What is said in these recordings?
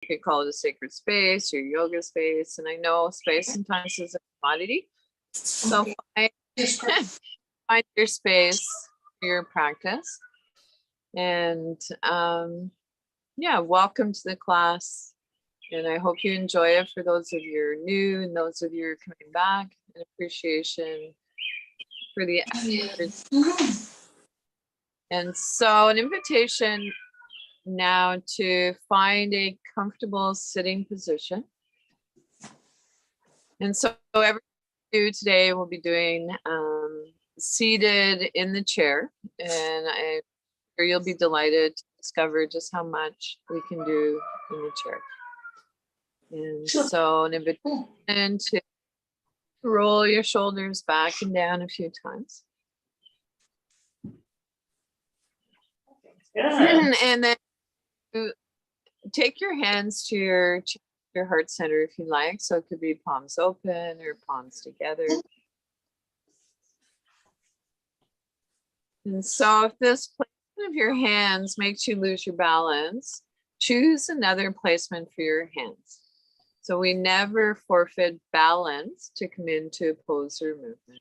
You could call it a sacred space, your yoga space. And I know space sometimes is a commodity. So find your space for your practice. And yeah, welcome to the class. And I hope you enjoy it for those of you who are new and those of you who are coming back. An appreciation for the efforts. And so an invitation now to find a comfortable sitting position. And so everything we do today we'll be doing seated in the chair. And I'm sure you'll be delighted to discover just how much we can do in the chair. And so an invitation to roll your shoulders back and down a few times. And then take your hands to your heart center if you like. So it could be palms open or palms together. And so if this placement of your hands makes you lose your balance, choose another placement for your hands. So we never forfeit balance to come into pose or movement.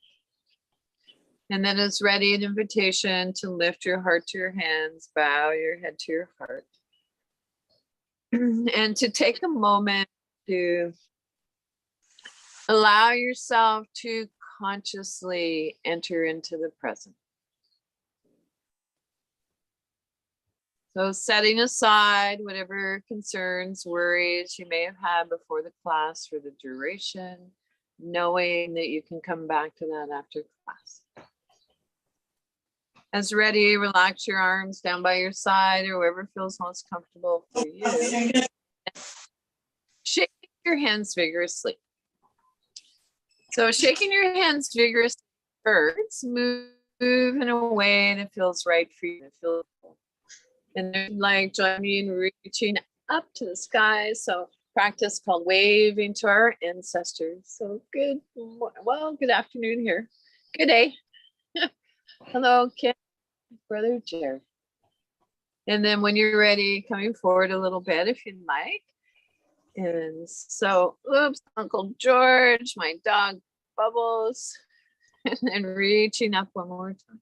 And then it's ready, an invitation to lift your heart to your hands, bow your head to your heart. And to take a moment to allow yourself to consciously enter into the present. So setting aside whatever concerns, worries you may have had before the class for the duration, knowing that you can come back to that after class. As ready, relax your arms down by your side or wherever feels most comfortable for you. Shake your hands vigorously. So shaking your hands vigorously hurts. Move in a way that feels right for you. And then like join me in reaching up to the sky. So practice called waving to our ancestors. So good, well, good afternoon here. Good day. Hello, Kim, Brother Jerry. And then when you're ready, coming forward a little bit if you'd like. And so, oops, Uncle George, my dog Bubbles, and reaching up one more time.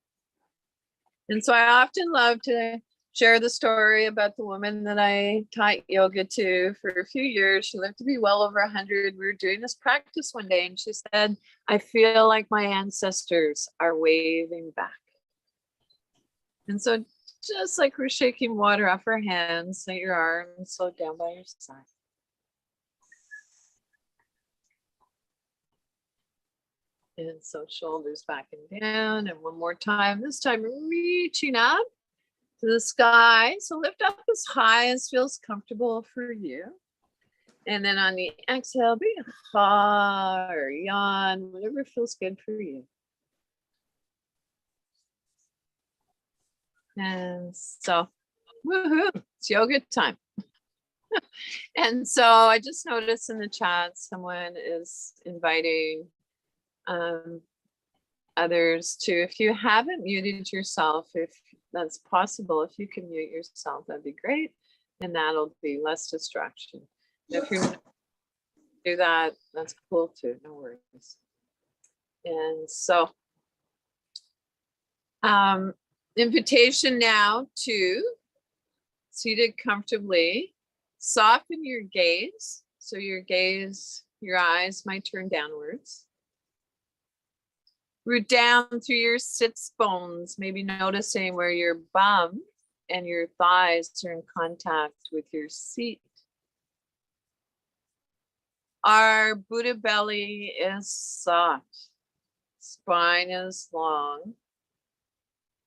And so I often love to share the story about the woman that I taught yoga to for a few years. She lived to be well over 100. We were doing this practice one day and she said, I feel like my ancestors are waving back. And so just like we're shaking water off our hands, let your arms slow down by your side. And so shoulders back and down. And one more time, this time reaching up to the sky. So lift up as high as feels comfortable for you. And then on the exhale, be ha or yawn, whatever feels good for you. And so, woohoo, it's yoga time. And so I just noticed in the chat, someone is inviting others to, if you haven't muted yourself, if that's possible, if you can mute yourself, that'd be great. And that'll be less distraction. If you're gonna do that, that's cool too, no worries. And so, invitation now to, seated comfortably, soften your gaze. So your gaze, your eyes might turn downwards. Root down through your sits bones, maybe noticing where your bum and your thighs are in contact with your seat. Our Buddha belly is soft. Spine is long.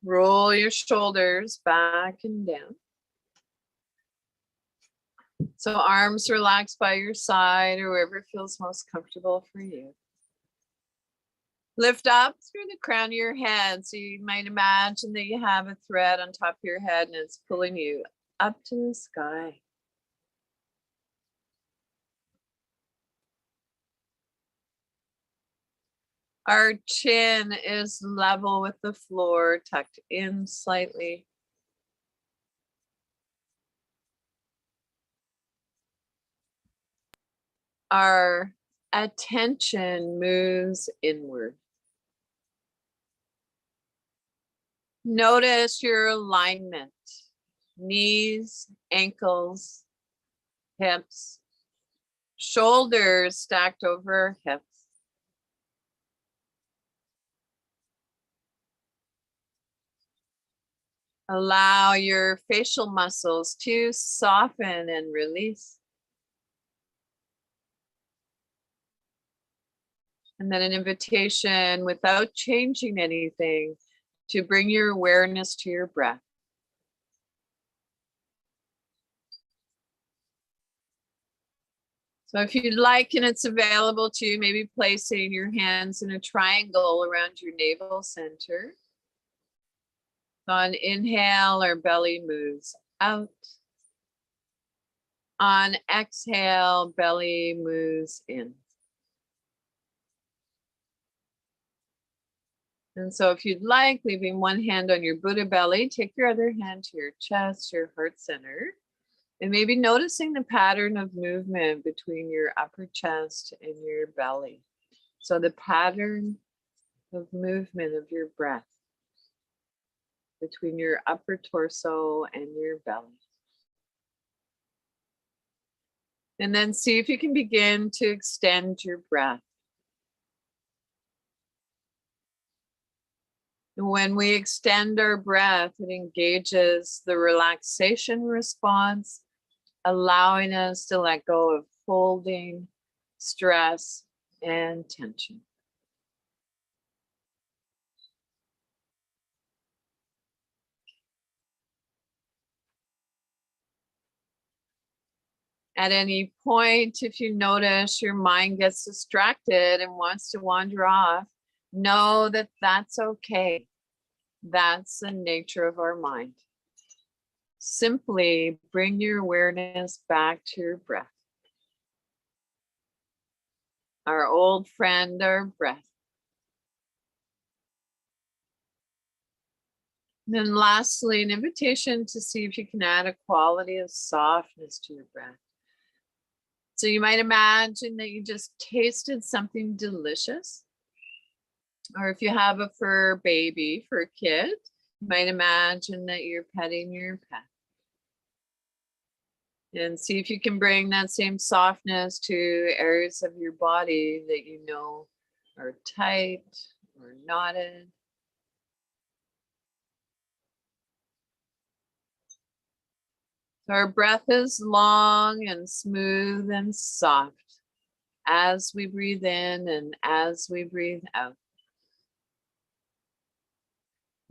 Roll your shoulders back and down. So arms relaxed by your side or wherever feels most comfortable for you. Lift up through the crown of your head. So you might imagine that you have a thread on top of your head and it's pulling you up to the sky. Our chin is level with the floor, tucked in slightly. our attention moves inward. Notice your alignment, knees, ankles, hips, shoulders stacked over hips. Allow your facial muscles to soften and release. And then an invitation, without changing anything, to bring your awareness to your breath. So if you'd like, and it's available to you, maybe placing your hands in a triangle around your navel center. On inhale, our belly moves out. On exhale, belly moves in. And so if you'd like, leaving one hand on your Buddha belly, take your other hand to your chest, your heart center, and maybe noticing the pattern of movement between your upper chest and your belly. So the pattern of movement of your breath between your upper torso and your belly. And then see if you can begin to extend your breath. When we extend our breath, it engages the relaxation response, allowing us to let go of holding, stress, and tension. At any point, if you notice your mind gets distracted and wants to wander off, know that that's okay. That's the nature of our mind. Simply bring your awareness back to your breath. Our old friend, our breath. And then lastly, an invitation to see if you can add a quality of softness to your breath. So you might imagine that you just tasted something delicious. Or if you have a fur baby, fur kid, you might imagine that you're petting your pet. And see if you can bring that same softness to areas of your body that you know are tight or knotted. So our breath is long and smooth and soft as we breathe in and as we breathe out.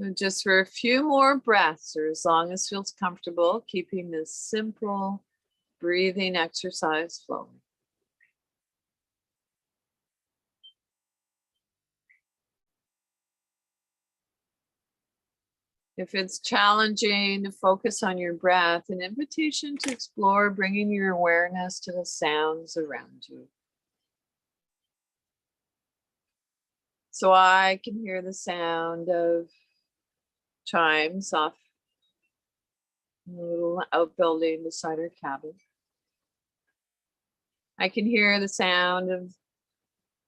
And just for a few more breaths, or as long as feels comfortable, keeping this simple breathing exercise flowing. If it's challenging to focus on your breath, an invitation to explore bringing your awareness to the sounds around you. So I can hear the sound of chimes off a little outbuilding beside our cabin. I can hear the sound of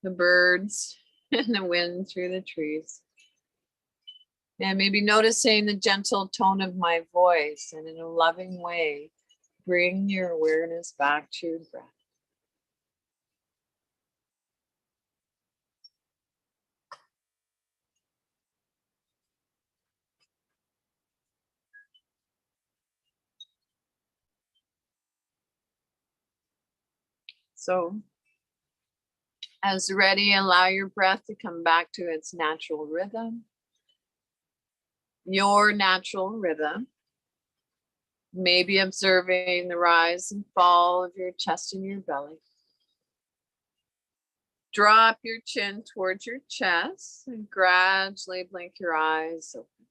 the birds and the wind through the trees. And maybe noticing the gentle tone of my voice, and in a loving way, bring your awareness back to your breath. So, as ready, allow your breath to come back to its natural rhythm. Your natural rhythm. Maybe observing the rise and fall of your chest and your belly. Drop your chin towards your chest and gradually blink your eyes open.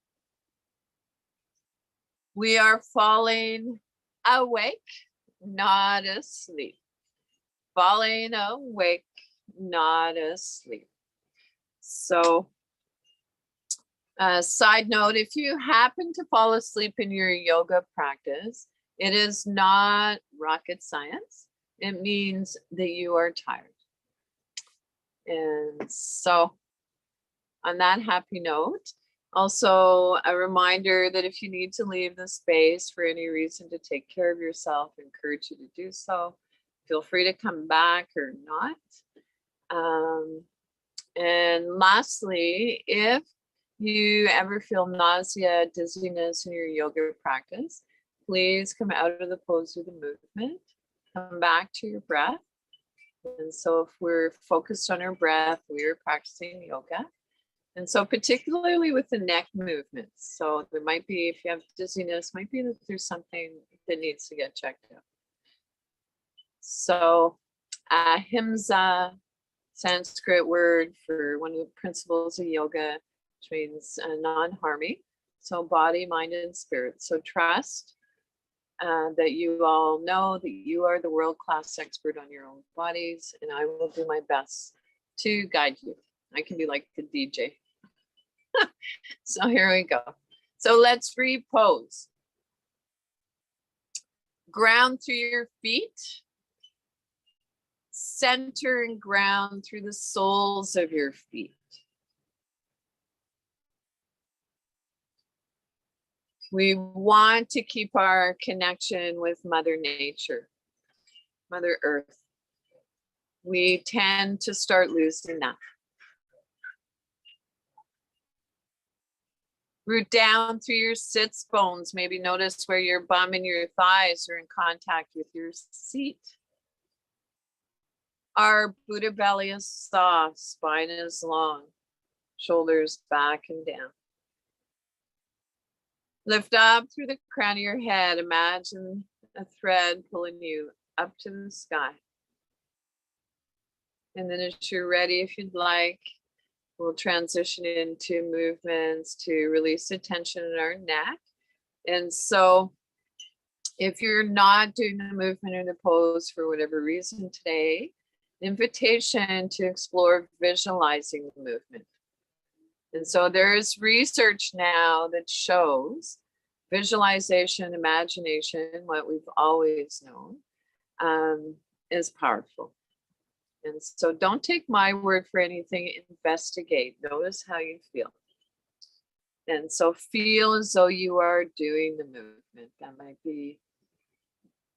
We are falling awake, not asleep. Falling awake, not asleep. So, side note, if you happen to fall asleep in your yoga practice, it is not rocket science. It means that you are tired. And so on that happy note, also a reminder that if you need to leave the space for any reason to take care of yourself, I encourage you to do so. Feel free to come back or not. And lastly, if you ever feel nausea, dizziness in your yoga practice, please come out of the pose or the movement, come back to your breath. And so if we're focused on our breath, we're practicing yoga. And so particularly with the neck movements. So there might be, if you have dizziness, might be that there's something that needs to get checked out. So ahimsa, Sanskrit word for one of the principles of yoga, which means non-harming. So body, mind, and spirit. So trust that you all know that you are the world-class expert on your own bodies, and I will do my best to guide you. I can be like the DJ. So here we go. So let's repose. Ground through your feet. Center and ground through the soles of your feet. We want to keep our connection with Mother Nature, Mother Earth. We tend to start losing that. Root down through your sits bones. Maybe notice where your bum and your thighs are in contact with your seat. Our Buddha belly is soft, spine is long, shoulders back and down. Lift up through the crown of your head. Imagine a thread pulling you up to the sky. And then as you're ready, if you'd like, we'll transition into movements to release the tension in our neck. And so if you're not doing the movement or the pose for whatever reason today, invitation to explore visualizing the movement. And so there's research now that shows visualization, imagination, what we've always known, is powerful. And so don't take my word for anything, investigate, notice how you feel. And so feel as though you are doing the movement. That might be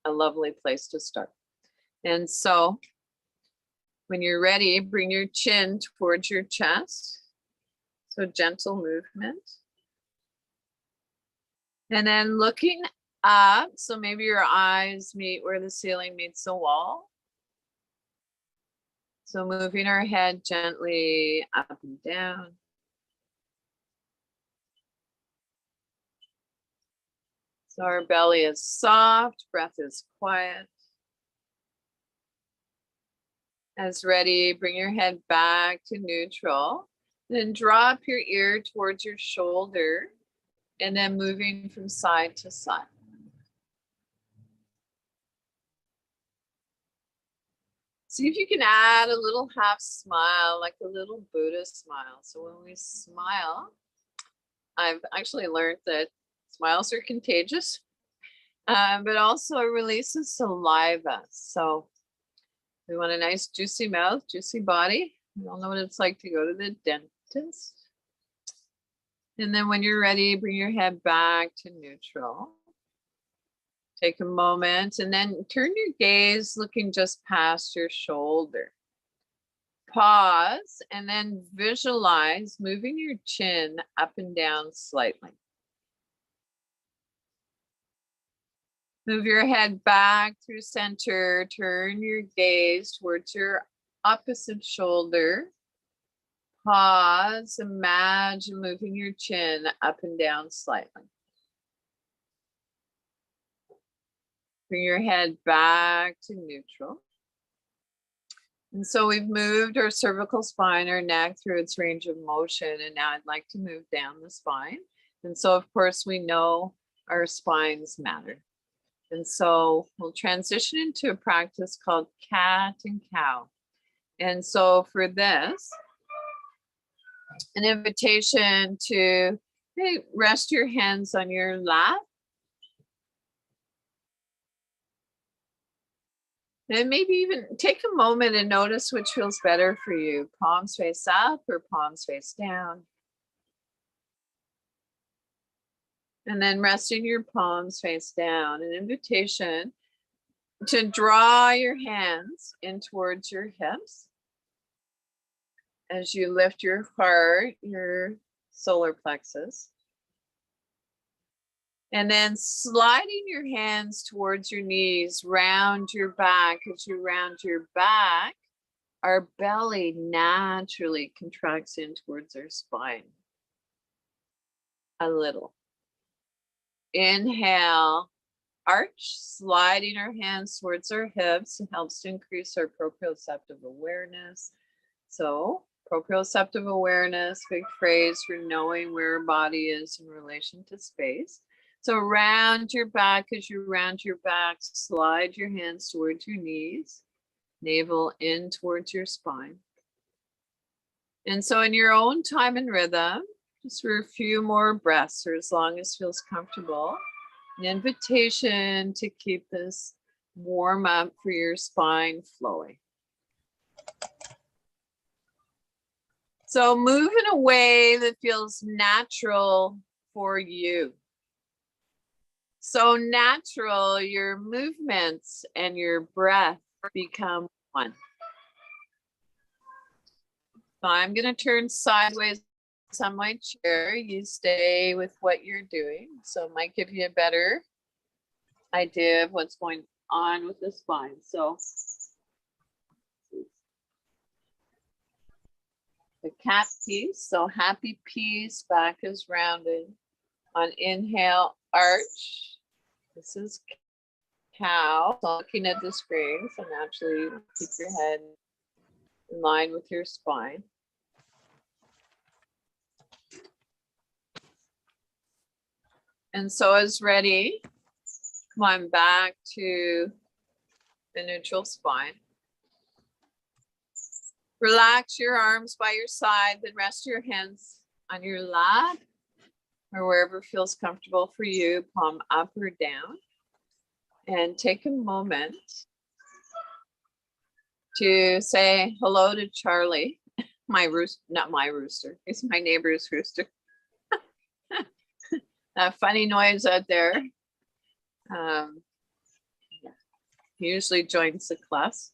a lovely place to start. And so when you're ready, bring your chin towards your chest. So gentle movement. And then looking up, so maybe your eyes meet where the ceiling meets the wall. So moving our head gently up and down. So our belly is soft, breath is quiet. As ready, bring your head back to neutral. Then drop your ear towards your shoulder and then moving from side to side. See if you can add a little half smile, like a little Buddha smile. So when we smile, I've actually learned that smiles are contagious, but also it releases saliva. So we want a nice juicy mouth, juicy body. We all know what it's like to go to the dentist. And then when you're ready, bring your head back to neutral. Take a moment and then turn your gaze looking just past your shoulder. Pause and then visualize moving your chin up and down slightly. Move your head back through center. Turn your gaze towards your opposite shoulder. Pause. Imagine moving your chin up and down slightly. Bring your head back to neutral. And so we've moved our cervical spine, our neck through its range of motion. And now I'd like to move down the spine. And so of course we know our spines matter. And so we'll transition into a practice called cat and cow. And so for this, an invitation to rest your hands on your lap. And maybe even take a moment and notice which feels better for you. Palms face up or palms face down. And then resting your palms face down. An invitation to draw your hands in towards your hips as you lift your heart, your solar plexus. And then sliding your hands towards your knees, round your back. As you round your back, our belly naturally contracts in towards our spine. A little. Inhale, arch, sliding our hands towards our hips. It helps to increase our proprioceptive awareness. So, proprioceptive awareness, big phrase for knowing where our body is in relation to space. So round your back. As you round your back, slide your hands towards your knees, navel in towards your spine. And so in your own time and rhythm, just for a few more breaths or as long as feels comfortable, an invitation to keep this warm up for your spine flowing. So move in a way that feels natural for you. So natural, your movements and your breath become one. So I'm going to turn sideways on my chair. You stay with what you're doing. So it might give you a better idea of what's going on with the spine. So the cat piece. So happy peace, back is rounded. On inhale, arch. This is cow. So looking at the screen, so naturally keep your head in line with your spine. And so as ready, come on back to the neutral spine. Relax your arms by your side, then rest your hands on your lap or wherever feels comfortable for you, palm up or down. And take a moment to say hello to Charlie, my rooster, not my rooster, it's my neighbor's rooster. That funny noise out there. He usually joins the class.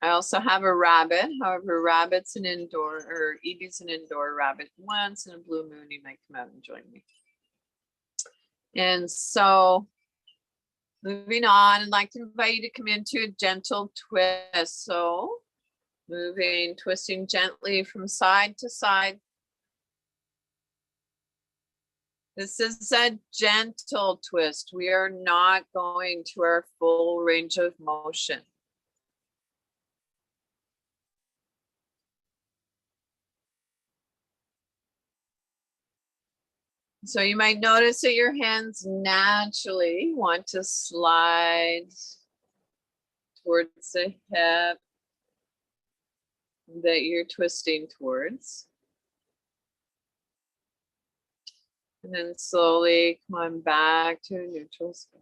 I also have a rabbit. However, rabbit's an indoor, or Evie's an indoor rabbit. Once in a blue moon, he might come out and join me. And so, moving on, I'd like to invite you to come into a gentle twist. So, moving, twisting gently from side to side. This is a gentle twist. We are not going to our full range of motion. So you might notice that your hands naturally want to slide towards the hip that you're twisting towards. And then slowly come on back to a neutral spine.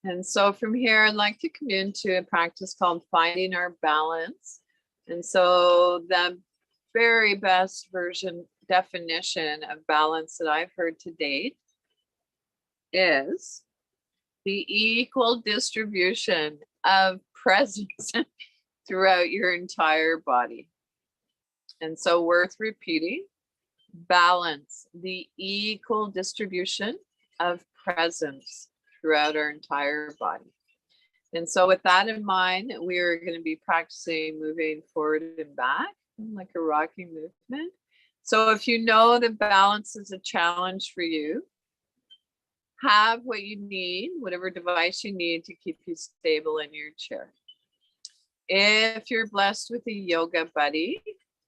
And so from here, I'd like to come into a practice called finding our balance. And so the very best definition of balance that I've heard to date is the equal distribution of presence throughout your entire body. And so worth repeating, balance, the equal distribution of presence throughout our entire body. And so with that in mind, we are going to be practicing moving forward and back like a rocking movement. So if you know that balance is a challenge for you, have what you need, whatever device you need to keep you stable in your chair. If you're blessed with a yoga buddy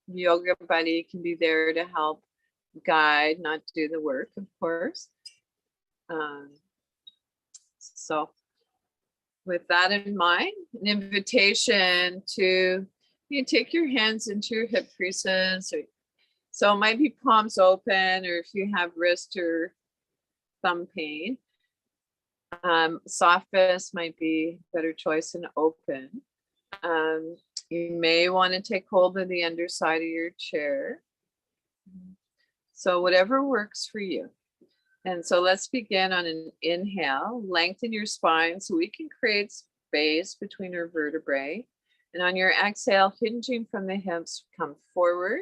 can be there to help guide, not do the work, of course. So with that in mind, an invitation to take your hands into your hip creases. So it might be palms open, or if you have wrist or thumb pain, Softest might be a better choice than open. You may want to take hold of the underside of your chair. So whatever works for you. And so let's begin on an inhale. Lengthen your spine so we can create space between our vertebrae. And on your exhale, hinging from the hips, come forward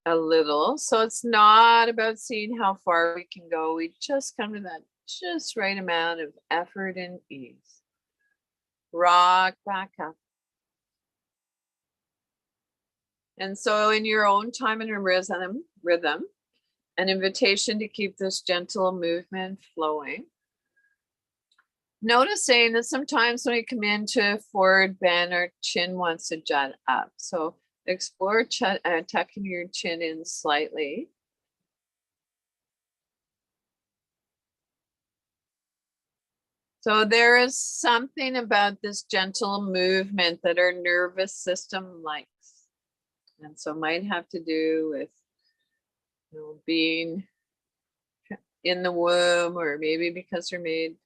a little. So it's not about seeing how far we can go. We just come to that just right amount of effort and ease. Rock back up. And so in your own time and rhythm, an invitation to keep this gentle movement flowing. Noticing that sometimes when we come into forward bend, our chin wants to jut up. So explore tucking your chin in slightly. So there is something about this gentle movement that our nervous system likes. And so might have to do with being in the womb, or maybe because they're made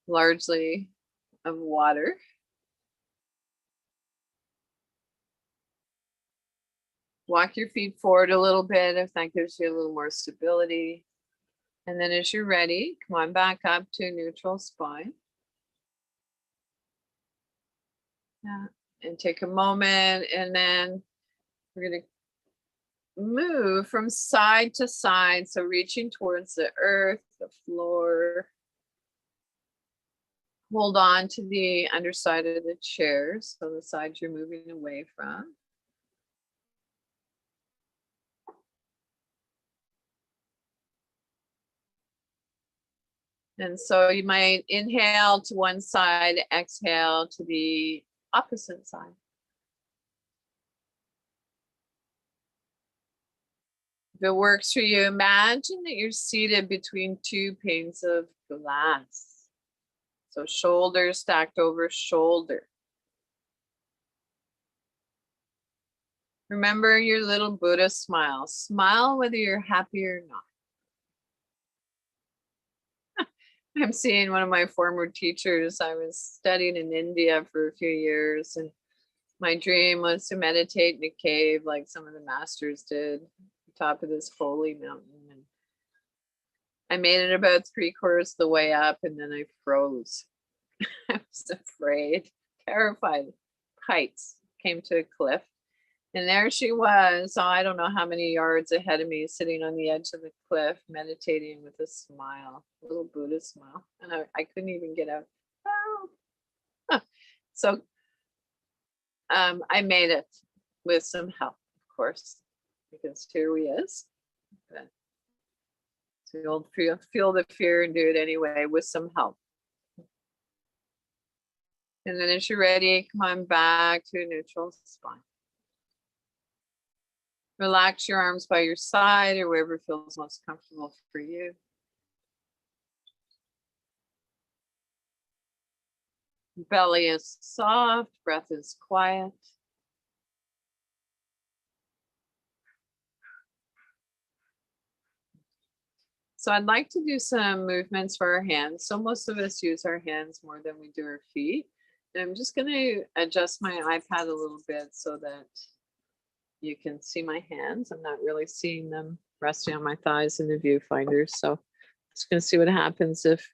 largely of water. Walk your feet forward a little bit if that gives you a little more stability. And then as you're ready, come on back up to neutral spine. Yeah. And take a moment, and then we're going to move from side to side. So reaching towards the earth, the floor. Hold on to the underside of the chair, so the side you're moving away from. And so you might inhale to one side, exhale to the opposite side. If it works for you, imagine that you're seated between two panes of glass. So shoulder stacked over shoulder. Remember your little Buddha smile. Smile whether you're happy or not. I'm seeing one of my former teachers. I was studying in India for a few years, and my dream was to meditate in a cave like some of the masters did, top of this holy mountain. And I made it about 3/4 of the way up, and then I froze. I was afraid, terrified. Heights, came to a cliff, and there she was. I don't know how many yards ahead of me, sitting on the edge of the cliff, meditating with a smile, a little Buddha smile, and I couldn't even get out. Oh. So I made it with some help, of course, because here we is. But so you'll feel the fear and do it anyway with some help. And then as you're ready, come on back to a neutral spine. Relax your arms by your side or wherever feels most comfortable for you. Belly is soft, breath is quiet. So I'd like to do some movements for our hands. So most of us use our hands more than we do our feet. And I'm just going to adjust my iPad a little bit so that you can see my hands. I'm not really seeing them resting on my thighs in the viewfinder. So I'm just going to see what happens if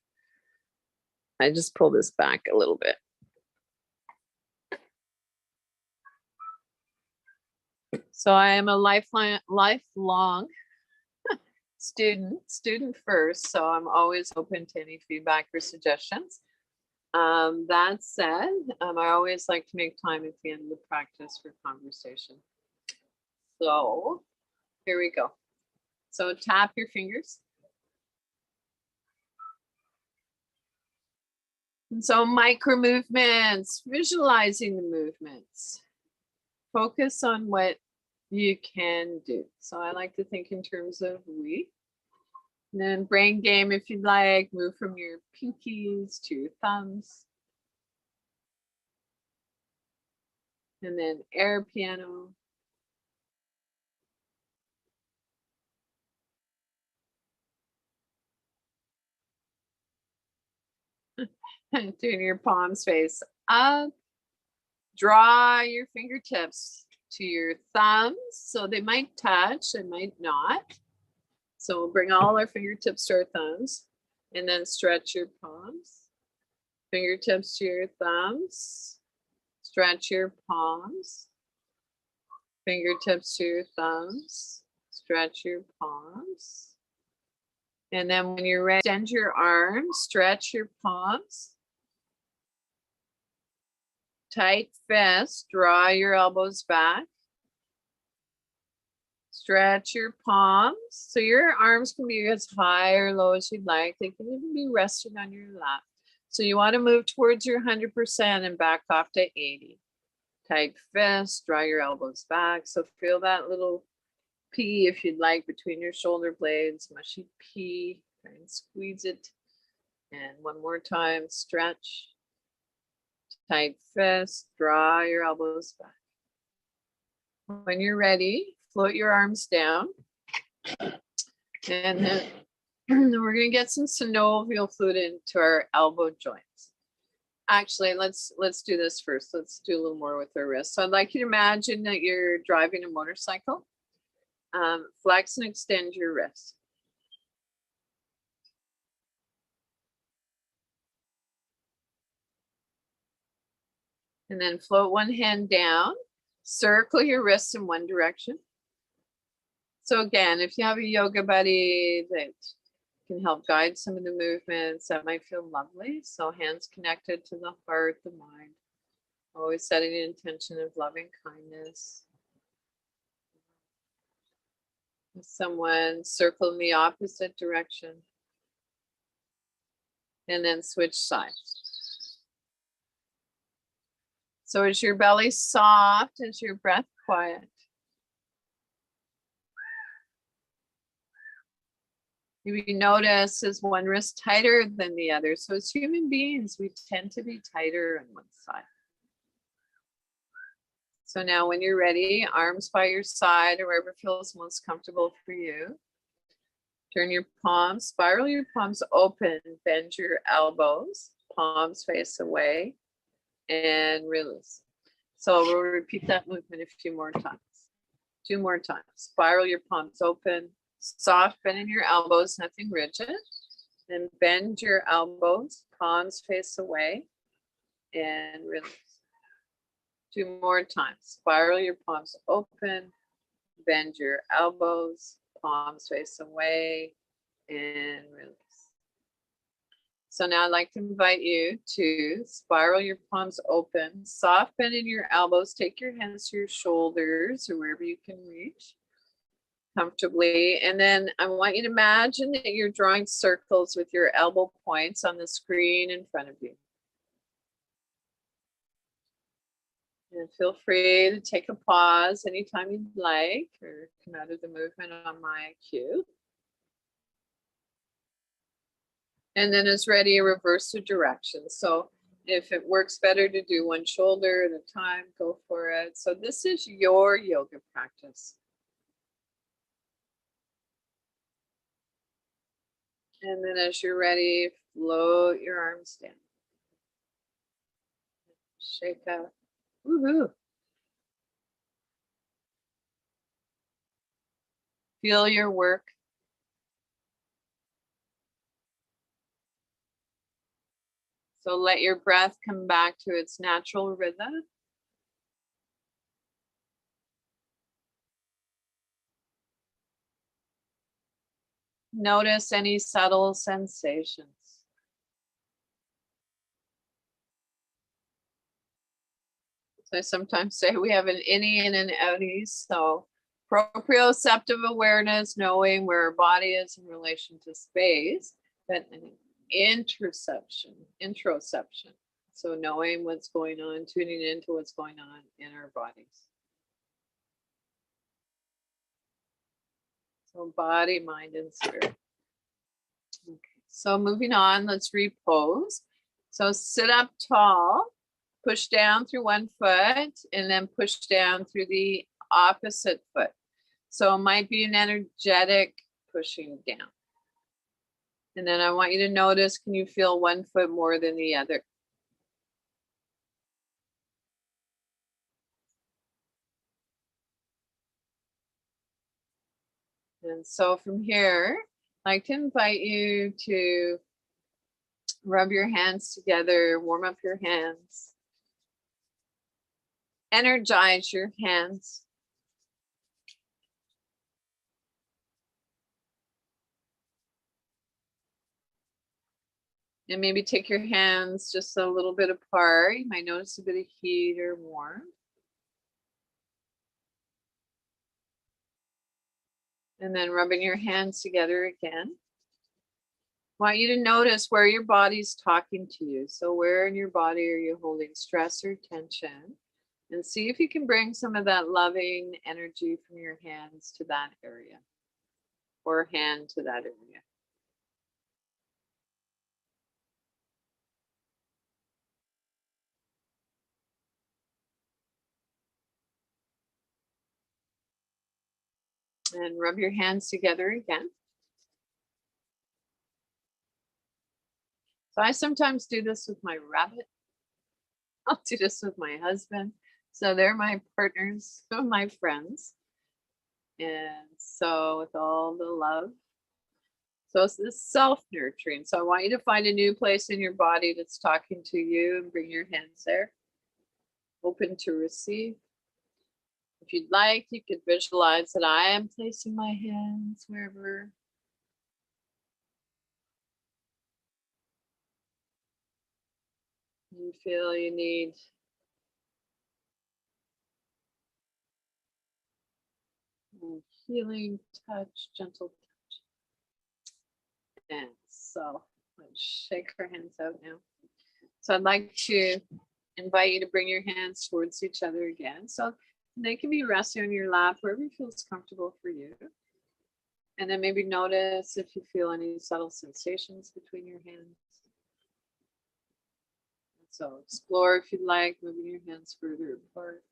I just pull this back a little bit. So I am a lifelong student first, so I'm always open to any feedback or suggestions. That said, I always like to make time at the end of the practice for conversation. So here we go. So tap your fingers. And so micro movements, visualizing the movements. Focus on what you can do. So I like to think in terms of we. And then brain game, if you'd like, move from your pinkies to your thumbs. And then air piano. Turn your palms face up. Draw your fingertips to your thumbs. So they might touch, they might not. So we'll bring all our fingertips to our thumbs and then stretch your palms. Fingertips to your thumbs. Stretch your palms. Fingertips to your thumbs. Stretch your palms. And then when you're ready, extend your arms, stretch your palms. Tight fist, draw your elbows back. Stretch your palms. So your arms can be as high or low as you'd like. They can even be resting on your lap. So you want to move towards your 100% and back off to 80. Tight fist, draw your elbows back. So feel that little pee, if you'd like, between your shoulder blades, mushy pee. Try and squeeze it. And one more time, stretch. Tight fist, draw your elbows back. When you're ready, float your arms down. And then we're going to get some synovial fluid into our elbow joints. Actually, let's do this first. Let's do a little more with our wrists. So I'd like you to imagine that you're driving a motorcycle. Flex and extend your wrists. And then float one hand down, circle your wrists in one direction. So again, if you have a yoga buddy that can help guide some of the movements, that might feel lovely. So hands connected to the heart, the mind, always setting the intention of loving kindness. With someone, circle in the opposite direction. And then switch sides. So is your belly soft? Is your breath quiet? Maybe you notice, is one wrist tighter than the other? So as human beings, we tend to be tighter on one side. So now when you're ready, arms by your side or wherever feels most comfortable for you. Turn your palms, spiral your palms open, bend your elbows, palms face away. And release. So we'll repeat that movement a few more times. 2 more times. Spiral your palms open, soft bending your elbows, nothing rigid. Then bend your elbows, palms face away, and release. 2 more times. Spiral your palms open, bend your elbows, palms face away, and release. So now I'd like to invite you to spiral your palms open, soft bend in your elbows, take your hands to your shoulders or wherever you can reach comfortably. And then I want you to imagine that you're drawing circles with your elbow points on the screen in front of you. And feel free to take a pause anytime you'd like or come out of the movement on my cue. And then as ready, reverse the direction. So if it works better to do one shoulder at a time, go for it. So this is your yoga practice. And then as you're ready, float your arms down. Shake out. Woohoo. Feel your work. So let your breath come back to its natural rhythm. Notice any subtle sensations. So I sometimes say we have an innie and an outie. So proprioceptive awareness, knowing where our body is in relation to space, but an introception. So knowing what's going on, tuning into what's going on in our bodies. So body, mind, and spirit. Okay. So moving on, let's repose. So sit up tall, push down through one foot, and then push down through the opposite foot. So it might be an energetic pushing down. And then I want you to notice, can you feel one foot more than the other? And so from here, I'd like to invite you to rub your hands together, warm up your hands, energize your hands. And maybe take your hands just a little bit apart. You might notice a bit of heat or warmth. And then rubbing your hands together again. I want you to notice where your body's talking to you. So where in your body are you holding stress or tension? And see if you can bring some of that loving energy from your hands to that area, or hand to that area. And rub your hands together again. So I sometimes do this with my rabbit. I'll do this with my husband. So they're my partners, my friends. And so with all the love. So it's this self-nurturing. So I want you to find a new place in your body that's talking to you and bring your hands there. Open to receive. If you'd like, you could visualize that I am placing my hands wherever. You feel you need. Healing touch, gentle touch. And so let's shake our hands out now. So I'd like to invite you to bring your hands towards each other again. So they can be resting on your lap, wherever feels comfortable for you. And then maybe notice if you feel any subtle sensations between your hands. So explore if you'd like, moving your hands further apart.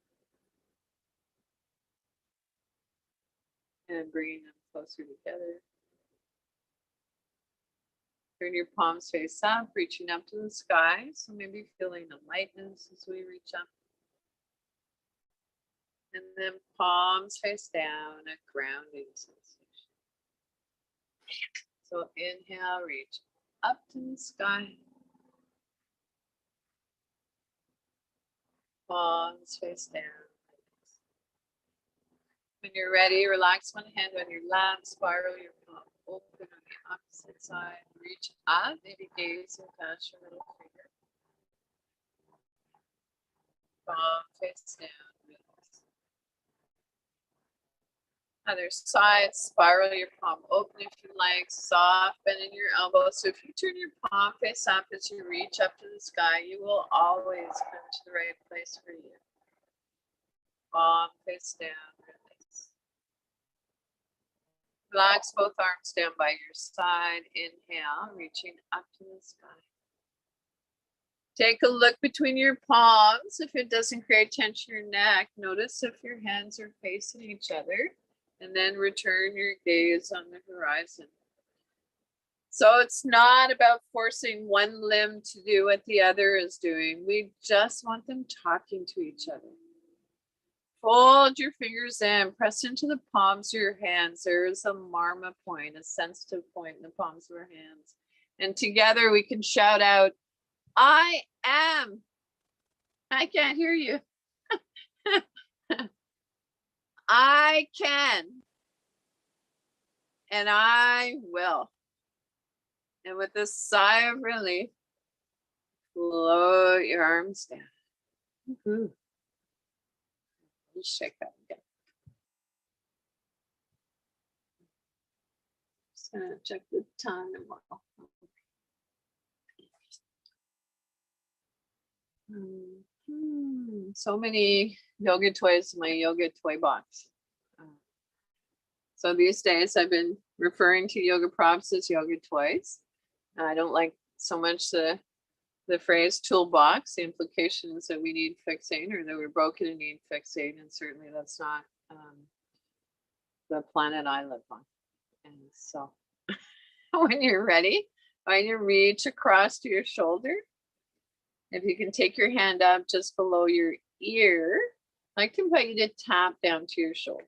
And bringing them closer together. Turn your palms face up, reaching up to the sky. So maybe feeling the lightness as we reach up. And then palms face down, a grounding sensation. So inhale, reach up to the sky. Palms face down. When you're ready, relax one hand on your lap, spiral your palm open on the opposite side. Reach up, maybe gaze and touch your middle finger. Palm face down. Release. Other side, spiral your palm open if you like, soft bend in your elbow. So if you turn your palm face up as you reach up to the sky, you will always come to the right place for you. Palm face down. Relax both arms down by your side. Inhale, reaching up to the sky. Take a look between your palms. If it doesn't create tension in your neck, notice if your hands are facing each other, and then return your gaze on the horizon. So it's not about forcing one limb to do what the other is doing. We just want them talking to each other. Fold your fingers in, press into the palms of your hands. There is a marma point, a sensitive point in the palms of our hands. And together we can shout out, I am. I can't hear you. I can. And I will. And with a sigh of relief, float your arms down. Woo-hoo. Shake that again. Just gonna check the time tomorrow. So many yoga toys in my yoga toy box. So these days I've been referring to yoga props as yoga toys. I don't like so much the phrase toolbox. The implication is that we need fixing, or that we're broken and need fixing, and certainly that's not the planet I live on. And so when you're ready, I want you to reach across to your shoulder. If you can take your hand up just below your ear, I can invite you to tap down to your shoulder.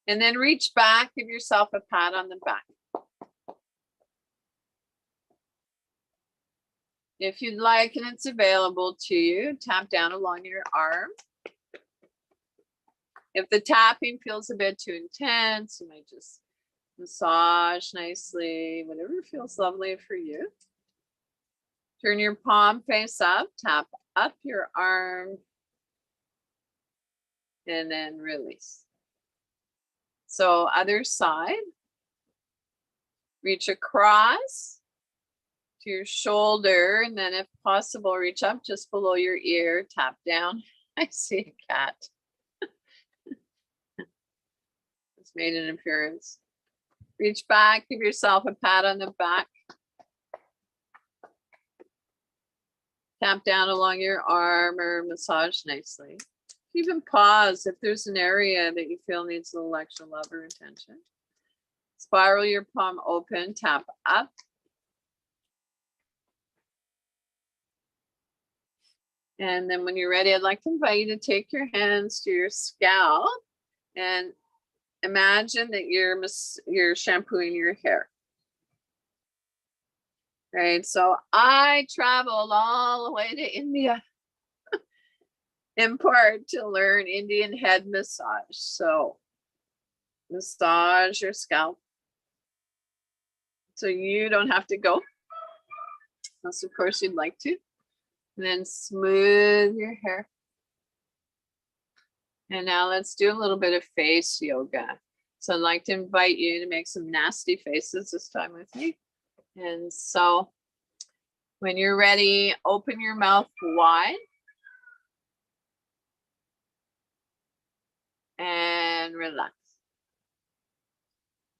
And then reach back, give yourself a pat on the back. If you'd like and it's available to you, tap down along your arm. If the tapping feels a bit too intense, you might just massage nicely, whatever feels lovely for you. Turn your palm face up, tap up your arm, and then release. So other side, reach across to your shoulder, and then if possible, reach up just below your ear, tap down. I see a cat. It's made an appearance. Reach back, give yourself a pat on the back. Tap down along your arm or massage nicely. Even pause if there's an area that you feel needs a little extra love or attention. Spiral your palm open, tap up. And then when you're ready, I'd like to invite you to take your hands to your scalp and imagine that you're shampooing your hair. Right, so I traveled all the way to India in part to learn Indian head massage. So massage your scalp so you don't have to go, unless of course you'd like to. And then smooth your hair. And now let's do a little bit of face yoga. So I'd like to invite you to make some nasty faces this time with me. And so when you're ready, open your mouth wide. And relax.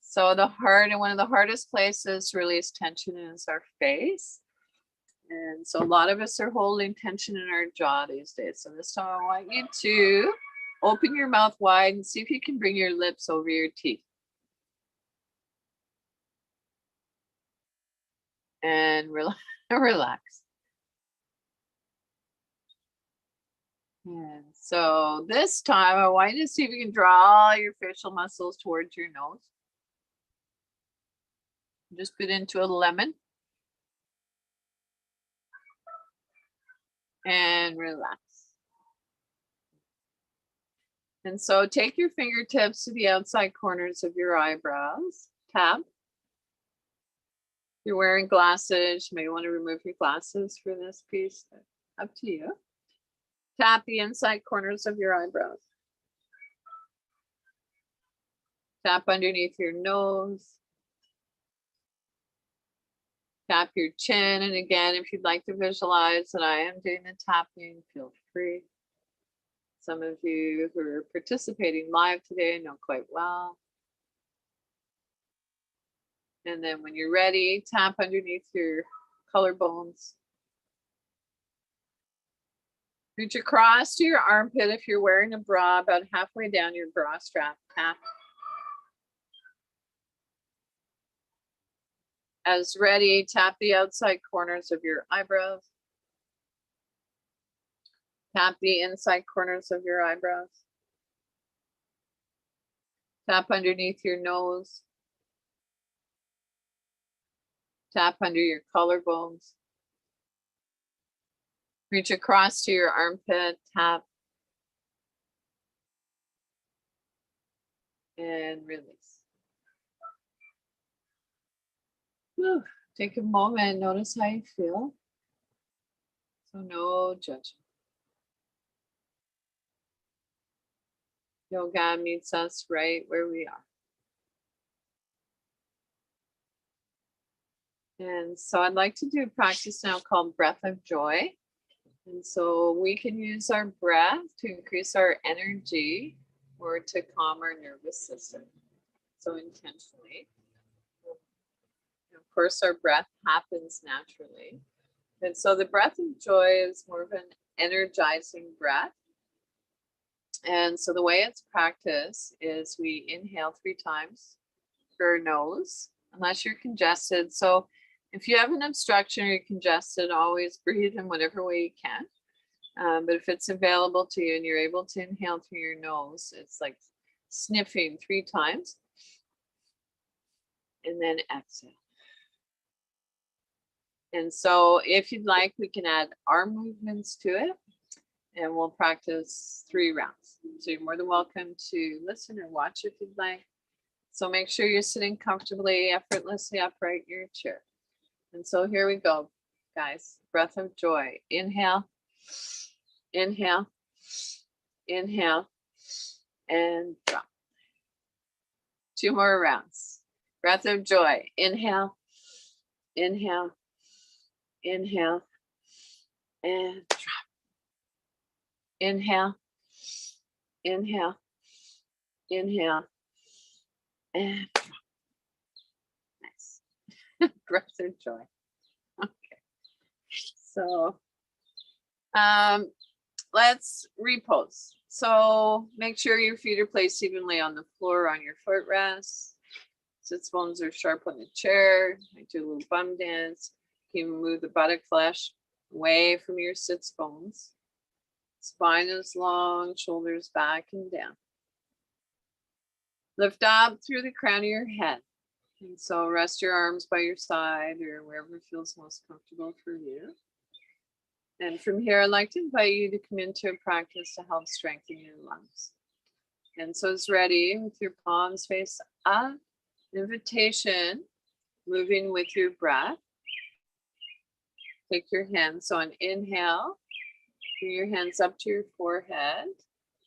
So the heart, and one of the hardest places to release tension is our face. And so a lot of us are holding tension in our jaw these days. So this time I want you to open your mouth wide and see if you can bring your lips over your teeth. And relax. And so this time I want you to see if you can draw your facial muscles towards your nose. Just put into a lemon. And relax. And so take your fingertips to the outside corners of your eyebrows. Tap. If you're wearing glasses, you may want to remove your glasses for this piece. Up to you. Tap the inside corners of your eyebrows. Tap underneath your nose. Tap your chin. And again, if you'd like to visualize that I am doing the tapping, feel free. Some of you who are participating live today know quite well. And then when you're ready, tap underneath your collarbones. Reach across to your armpit if you're wearing a bra, about halfway down your bra strap. Tap. As ready, tap the outside corners of your eyebrows. Tap the inside corners of your eyebrows. Tap underneath your nose. Tap under your collarbones. Reach across to your armpit, tap. And release. Whew. Take a moment, notice how you feel. So no judgment. Yoga meets us right where we are. And so I'd like to do a practice now called Breath of Joy. And so we can use our breath to increase our energy or to calm our nervous system. So intentionally. And of course, our breath happens naturally. And so the breath of joy is more of an energizing breath. And so the way it's practiced is we inhale 3 times through our nose, unless you're congested. So if you have an obstruction or you're congested, always breathe in whatever way you can. But if it's available to you and you're able to inhale through your nose, it's like sniffing 3 times. And then exhale. And so if you'd like, we can add arm movements to it. And we'll practice 3 rounds. So you're more than welcome to listen or watch if you'd like. So make sure you're sitting comfortably, effortlessly upright in your chair. And so here we go, guys. Breath of joy. Inhale, inhale, inhale, and drop. 2 more rounds. Breath of joy. Inhale, inhale, inhale, and drop. Inhale, inhale, inhale, and drop. Nice. Breath of joy. Okay. So let's repose. So make sure your feet are placed evenly on the floor on your footrests. Sits bones are sharp on the chair. I do a little bum dance. You can move the buttock flesh away from your sits bones. Spine is long, shoulders back and down. Lift up through the crown of your head. And so rest your arms by your side or wherever feels most comfortable for you. And from here, I'd like to invite you to come into a practice to help strengthen your lungs. And so it's ready with your palms face up. Invitation, moving with your breath. Take your hands. So on inhale, bring your hands up to your forehead.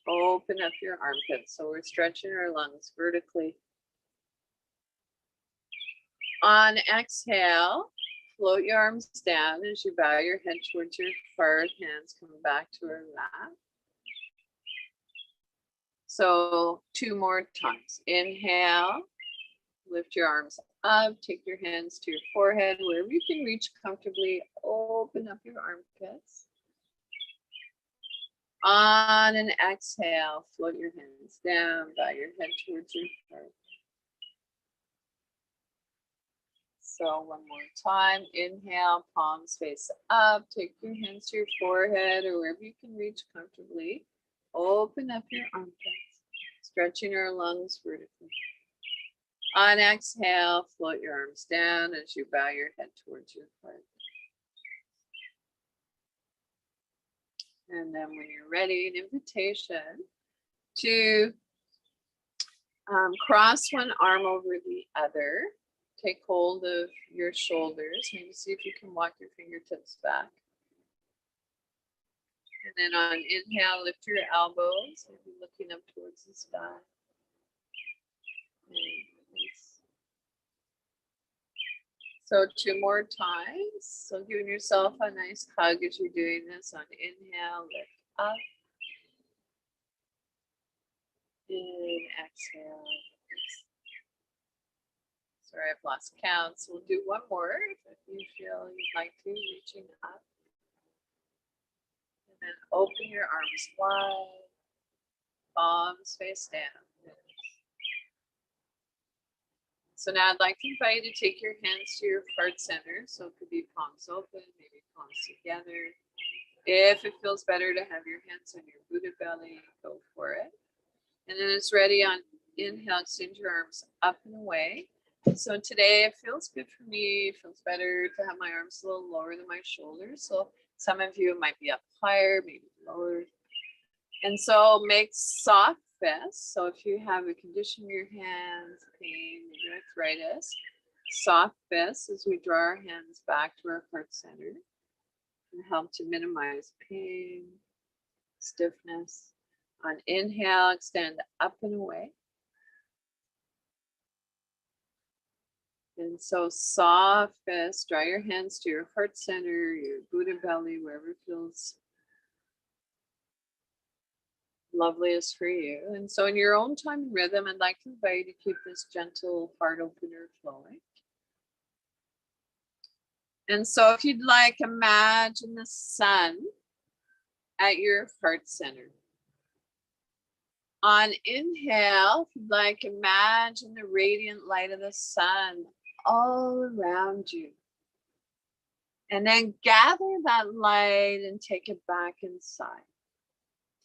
Open up your armpits. So we're stretching our lungs vertically. On exhale, float your arms down as you bow your head towards your heart. Hands come back to our lap. So 2 more times. Inhale, lift your arms up. Take your hands to your forehead. Wherever you can reach comfortably, open up your armpits. On an exhale, float your hands down, bow your head towards your heart. So 1 more time. Inhale, palms face up. Take your hands to your forehead or wherever you can reach comfortably. Open up your armpits, stretching our lungs vertically. On exhale, float your arms down as you bow your head towards your heart. And then when you're ready, an invitation to cross one arm over the other. Take hold of your shoulders. Maybe see if you can walk your fingertips back. And then on inhale, lift your elbows, maybe looking up towards the sky. And release. So 2 more times. So giving yourself a nice hug as you're doing this. On inhale, lift up. And exhale. Sorry, I've lost count. So we'll do 1 more if you feel you'd like to, reaching up. And then open your arms wide, palms face down. So now I'd like to invite you to take your hands to your heart center. So it could be palms open, maybe palms together. If it feels better to have your hands on your Buddha belly, go for it. And then it's ready on inhale, extend your arms up and away. So today it feels good for me. It feels better to have my arms a little lower than my shoulders. So some of you might be up higher, maybe lower. And so make soft fists. So if you have a condition in your hands, pain, maybe arthritis, soft fists as we draw our hands back to our heart center and help to minimize pain, stiffness. On inhale, extend up and away. And so soft fist, draw your hands to your heart center, your Buddha belly, wherever it feels loveliest for you. And so in your own time and rhythm, I'd like to invite you to keep this gentle heart opener flowing. And so if you'd like, imagine the sun at your heart center. On inhale, if you'd like, imagine the radiant light of the sun all around you. And then gather that light and take it back inside.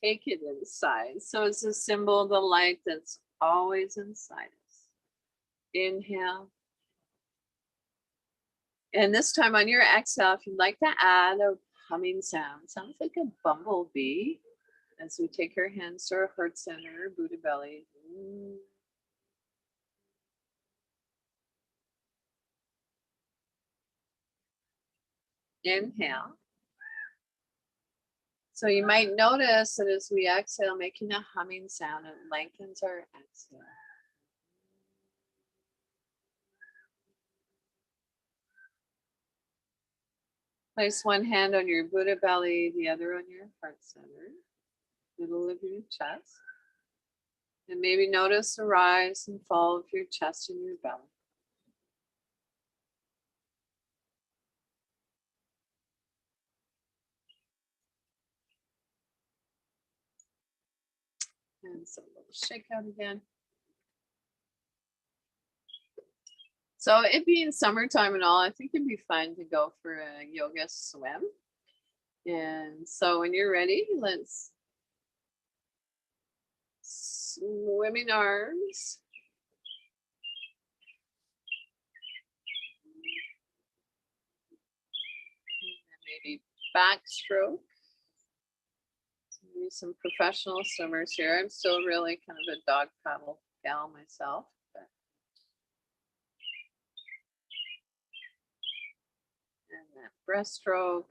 Take it inside. So it's a symbol of the light that's always inside us. Inhale. And this time on your exhale, if you'd like to add a humming sound, sounds like a bumblebee, as we take our hands to our heart center, Buddha belly. Inhale. So you might notice that as we exhale, making a humming sound, it lengthens our exhale. Place one hand on your Buddha belly, the other on your heart center, middle of your chest. And maybe notice the rise and fall of your chest and your belly. And so a little shake out again. So it being summertime and all, I think it'd be fun to go for a yoga swim. And so when you're ready, let's swimming arms. And maybe backstroke. Maybe some professional swimmers here. I'm still really kind of a dog paddle gal myself. But. And that breaststroke.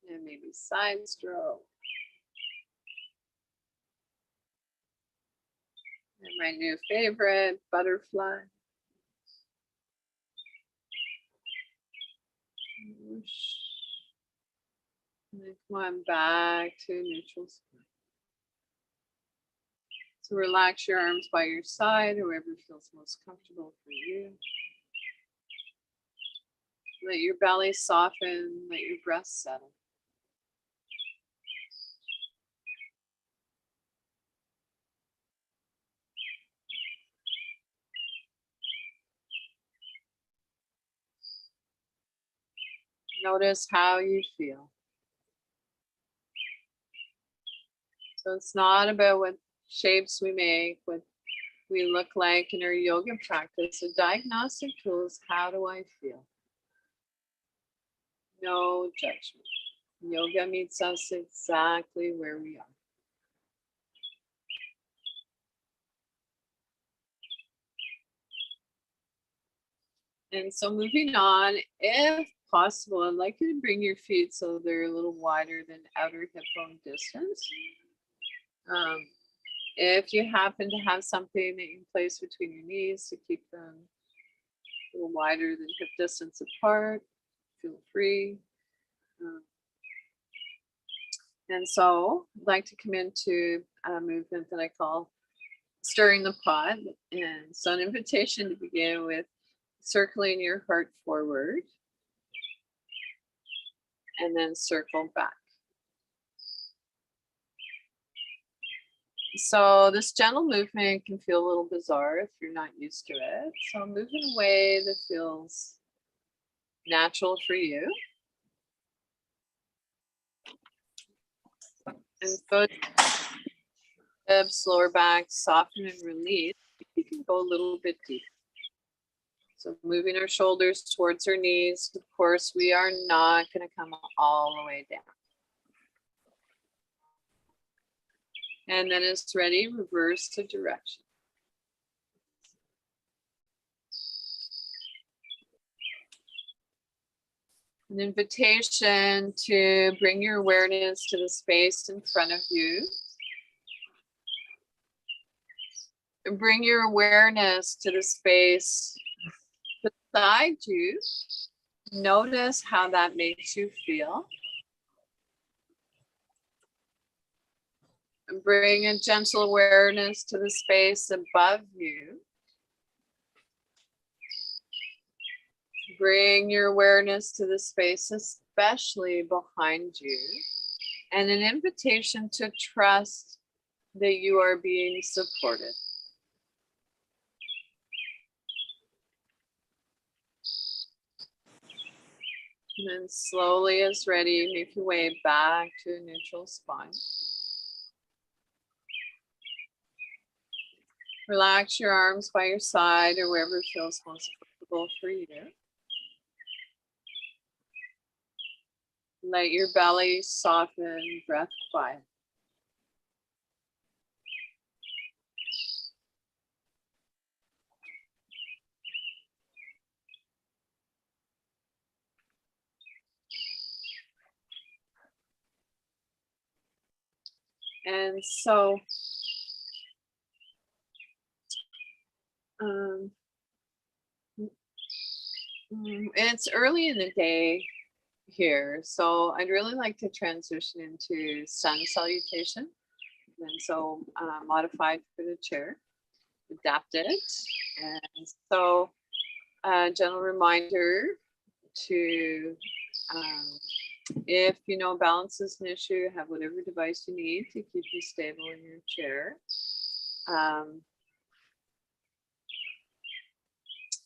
And maybe side stroke. And my new favorite, butterfly. And then come on back to neutral spine. So relax your arms by your side, whoever feels most comfortable for you. Let your belly soften, let your breast settle. Notice how you feel. So it's not about what shapes we make, what we look like in our yoga practice. The diagnostic tool is, how do I feel? No judgment. Yoga meets us exactly where we are. And so moving on, if possible, I'd like you to bring your feet so they're a little wider than outer hip bone distance. If you happen to have something that you can place between your knees to keep them a little wider than hip distance apart, feel free. And so I'd like to come into a movement that I call stirring the pot. And so an invitation to begin with circling your heart forward and then circle back. So this gentle movement can feel a little bizarre if you're not used to it. So move in a way that feels natural for you. And go hips, lower back, soften and release. You can go a little bit deeper. So moving our shoulders towards our knees. Of course, we are not going to come all the way down. And then it's ready, reverse the direction. An invitation to bring your awareness to the space in front of you. And bring your awareness to the space beside you. Notice how that makes you feel. And bring a gentle awareness to the space above you. Bring your awareness to the space especially behind you, and an invitation to trust that you are being supported. And then slowly, as ready, make your way back to a neutral spine. Relax your arms by your side or wherever feels most comfortable for you. Let your belly soften, breath quiet. And so, it's early in the day here, so I'd really like to transition into sun salutation. And so modified for the chair, adapted. And so gentle reminder to, if you know balance is an issue, have whatever device you need to keep you stable in your chair.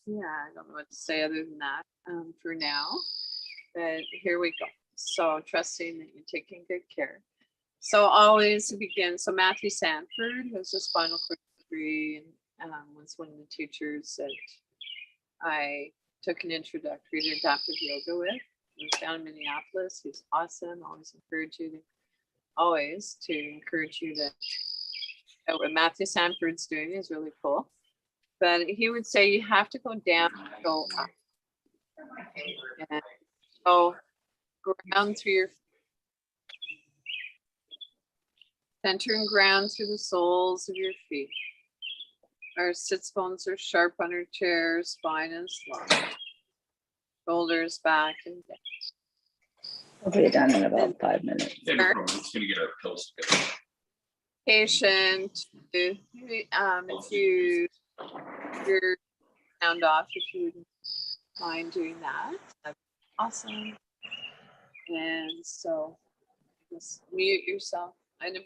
Yeah, I don't know what to say other than that for now, but here we go. So trusting that you're taking good care. So always to begin, so Matthew Sanford, who's a spinal cord degree and was one of the teachers that I took an introductory to adaptive yoga with. He was down in Minneapolis. He's awesome. Always encourage you to what Matthew Sanford's doing is really cool. But he would say you have to go down and go up. And so ground through your center and ground through the soles of your feet. Our sits bones are sharp on our chair, spine is long. Shoulders back and down. We'll be done in about 5 minutes. Patient, if you're sound off, if you wouldn't mind doing that, that'd be awesome. And so just mute yourself. I have an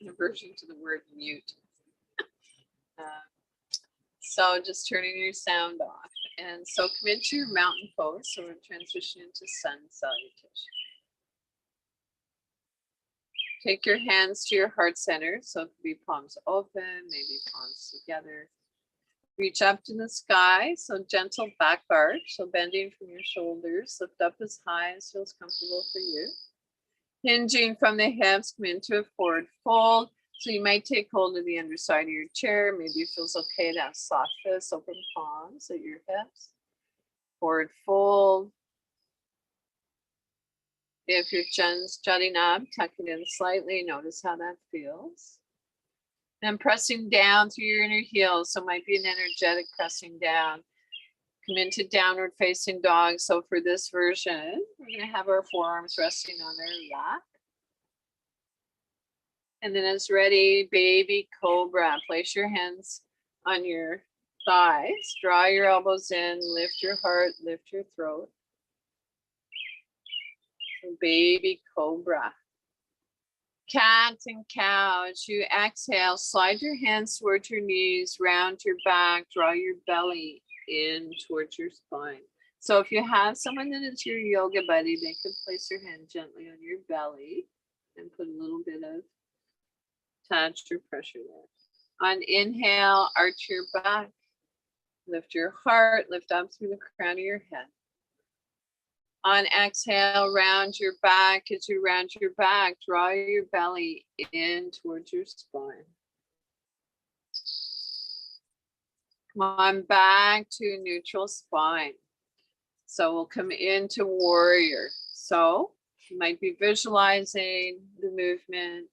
aversion to the word mute. So just turning your sound off. And so come into your mountain pose. So we're transitioning to sun salutation. Take your hands to your heart center. So it could be palms open, maybe palms together. Reach up to the sky. So gentle back arch. So bending from your shoulders. Lift up as high as feels comfortable for you. Hinging from the hips, come into a forward fold. So you might take hold of the underside of your chair. Maybe it feels okay to have soft fists, open palms at your hips. Forward fold. If your chin's jutting up, tuck it in slightly. Notice how that feels. Then pressing down through your inner heels. So it might be an energetic pressing down. Come into downward facing dog. So for this version, we're going to have our forearms resting on our lap. And then as ready, baby cobra. Place your hands on your thighs. Draw your elbows in. Lift your heart. Lift your throat. And baby cobra. Cat and cow. As you exhale, slide your hands towards your knees. Round your back. Draw your belly in towards your spine. So if you have someone that is your yoga buddy, they could place their hand gently on your belly and put a little bit of touch or pressure there. On inhale, arch your back, lift your heart, lift up through the crown of your head. On exhale, round your back. As you round your back, draw your belly in towards your spine. Come on back to neutral spine. So we'll come into warrior. So you might be visualizing the movement.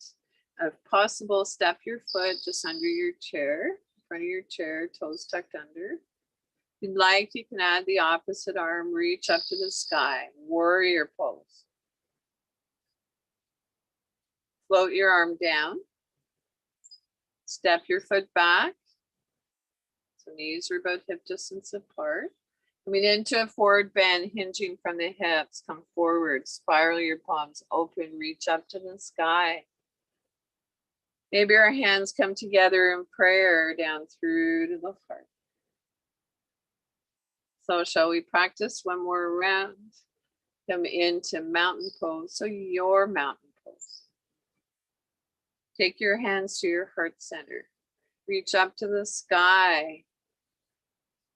If possible, step your foot just under your chair, in front of your chair, toes tucked under. If you'd like, you can add the opposite arm, reach up to the sky, warrior pose. Float your arm down. Step your foot back. So knees are about hip distance apart. Coming into a forward bend, hinging from the hips, come forward, spiral your palms open, reach up to the sky. Maybe our hands come together in prayer down through to the heart. So shall we practice one more round? Come into mountain pose, so your mountain pose. Take your hands to your heart center. Reach up to the sky.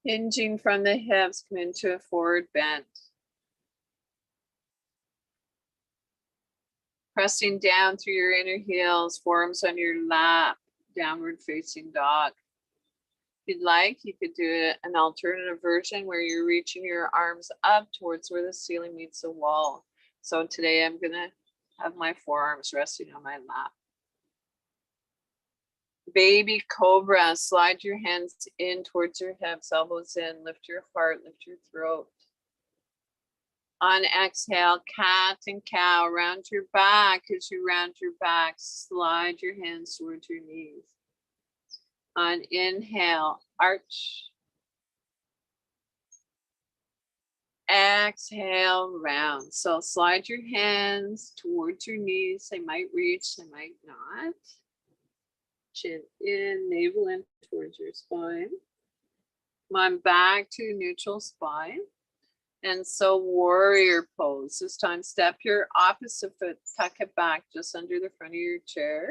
Hinging from the hips, come into a forward bend. Pressing down through your inner heels, forearms on your lap, downward facing dog. If you'd like, you could do an alternative version where you're reaching your arms up towards where the ceiling meets the wall. So today I'm gonna have my forearms resting on my lap. Baby cobra, slide your hands in towards your hips, elbows in, lift your heart, lift your throat. On exhale, cat and cow, round your back. As you round your back, slide your hands towards your knees. On inhale, arch. Exhale, round. So slide your hands towards your knees. They might reach, they might not. Chin in, navel in towards your spine. Come on back to neutral spine. And so warrior pose. This time step your opposite foot, tuck it back just under the front of your chair.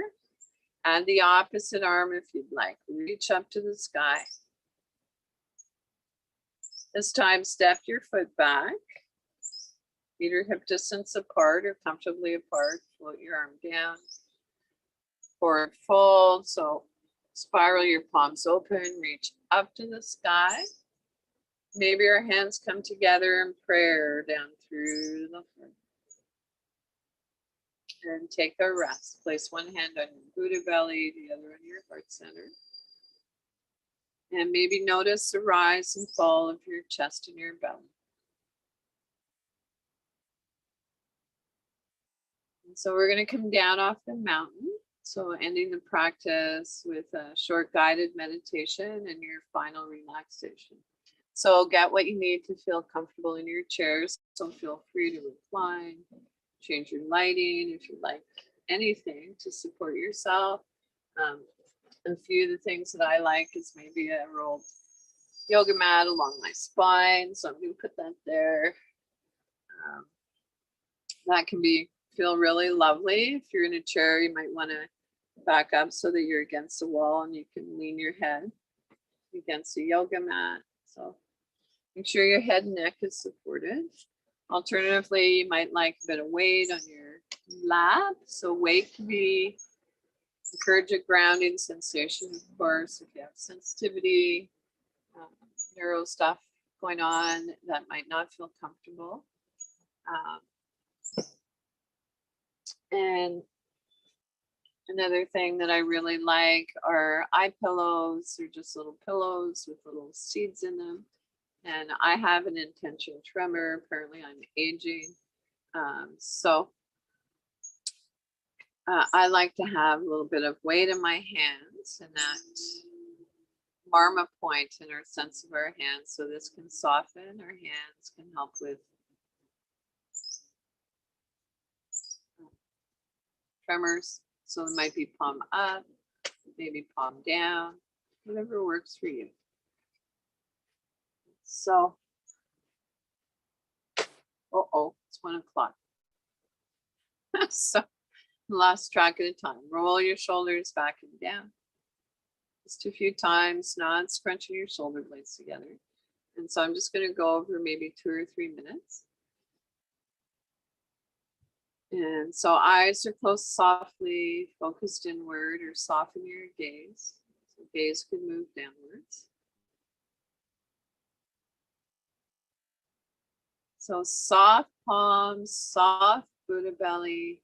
And the opposite arm if you'd like. Reach up to the sky. This time step your foot back. Feet are hip distance apart or comfortably apart. Float your arm down. Forward fold. So spiral your palms open. Reach up to the sky. Maybe our hands come together in prayer down through the heart. And take a rest. Place one hand on your Buddha belly, the other on your heart center. And maybe notice the rise and fall of your chest and your belly. And so we're going to come down off the mountain. So ending the practice with a short guided meditation and your final relaxation. So get what you need to feel comfortable in your chairs. So feel free to recline, change your lighting if you like anything to support yourself. A few of the things that I like is maybe a rolled yoga mat along my spine. So I'm going to put that there. That can feel really lovely. If you're in a chair, you might want to back up so that you're against the wall and you can lean your head against the yoga mat. So make sure your head and neck is supported. Alternatively, you might like a bit of weight on your lap. So weight can encourage a grounding sensation, of course, if you have sensitivity, neuro stuff going on that might not feel comfortable. And another thing that I really like are eye pillows. They're just little pillows with little seeds in them. And I have an intention tremor. Apparently I'm aging. I like to have a little bit of weight in my hands and that marma point in our sense of our hands. So this can soften our hands, can help with tremors. So it might be palm up, maybe palm down, whatever works for you. So, it's 1 o'clock. So lost track of the time. Roll your shoulders back and down. Just a few times, not scrunching your shoulder blades together. And so I'm just going to go over maybe 2 or 3 minutes. And so eyes are closed softly, focused inward, or soften your gaze. So gaze could move downwards. So soft palms, soft Buddha belly,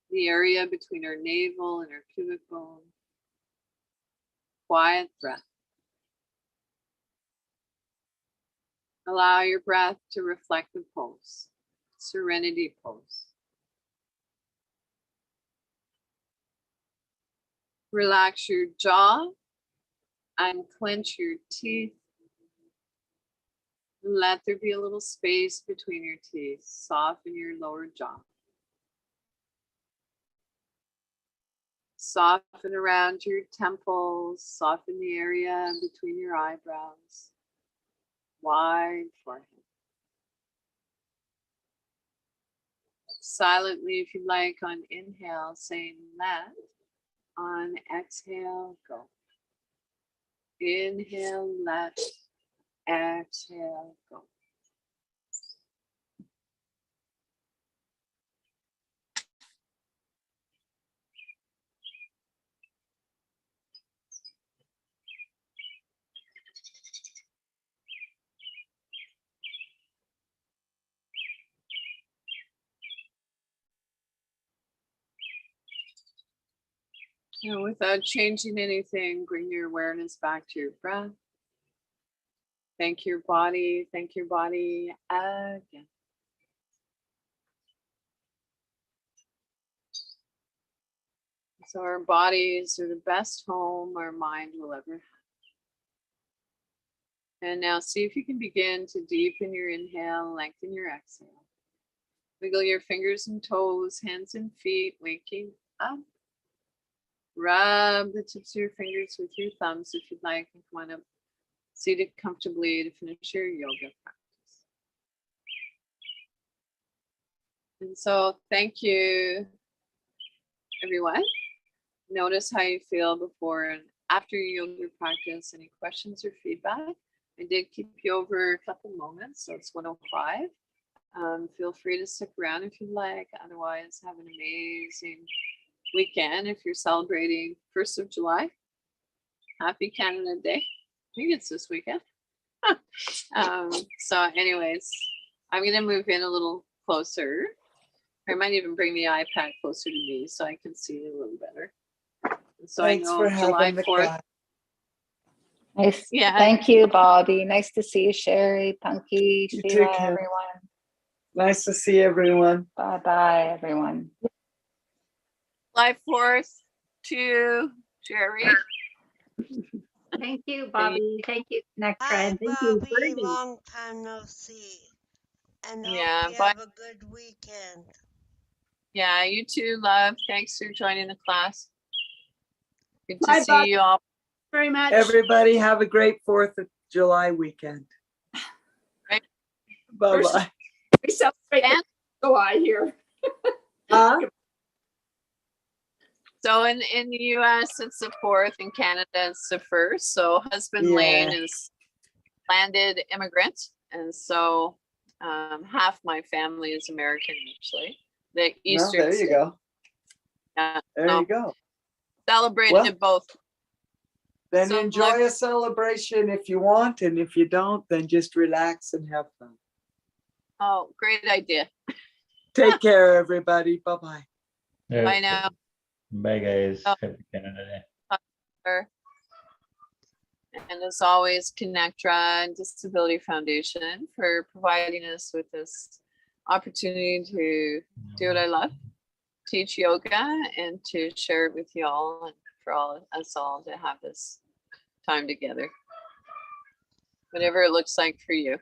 the area between our navel and our pubic bone. Quiet breath. Allow your breath to reflect the pose, serenity pose. Relax your jaw and clench your teeth. Let there be a little space between your teeth. Soften your lower jaw. Soften around your temples. Soften the area between your eyebrows. Wide forehead. Silently, if you like, on inhale, saying let. On exhale, go. Inhale, let. Exhale, go. And without changing anything, bring your awareness back to your breath. Thank your body. Thank your body again. So our bodies are the best home our mind will ever have. And now see if you can begin to deepen your inhale, lengthen your exhale. Wiggle your fingers and toes, hands and feet, waking up. Rub the tips of your fingers with your thumbs if you'd like, and come on up seated comfortably to finish your yoga practice. And so thank you, everyone. Notice how you feel before and after your yoga practice. Any questions or feedback? I did keep you over a couple moments, so it's 1:05. Feel free to stick around if you'd like. Otherwise, have an amazing weekend if you're celebrating 1st of July. Happy Canada Day. I think it's this weekend. So anyways, I'm going to move in a little closer. I might even bring the iPad closer to me so I can see it a little better. So Thanks I know for July having the 4th. class. Nice. Yeah. Thank you, Bobbie. Nice to see you, Sherry, Punky, You too, Sheila, Kim. everyone. Nice to see everyone. Bye-bye, everyone. July 4th to Jerry. Thank you, Bobbie. Thank you, Connect Friend. Thank you, Bobbie, Bernie. long time no see. And Yeah, hope you bye. have a good weekend. Yeah, you too, love. Thanks for joining the class. Good to Bye, see Bobbie. you all. Very much. Everybody have a great 4th of July weekend. Right. Bye-bye. We celebrate And- July here. Huh? So in the US, it's the 4th. In Canada, it's the 1st. So husband Yeah. Lane is landed immigrant. And so half my family is American, actually. The No, Eastern there you state. go. Yeah, There so you go. celebrated Well- it both. Then So, enjoy a celebration if you want, and if you don't, then just relax and have fun. Oh, great idea. Take care, everybody. Bye-bye. Yeah. Bye now. Bye, guys. Oh. Happy Canada Day. And as always, ConnecTogether Disability Foundation for providing us with this opportunity to do what I love, teach yoga, and to share it with you all, and for us all to have this time together. Whatever it looks like for you.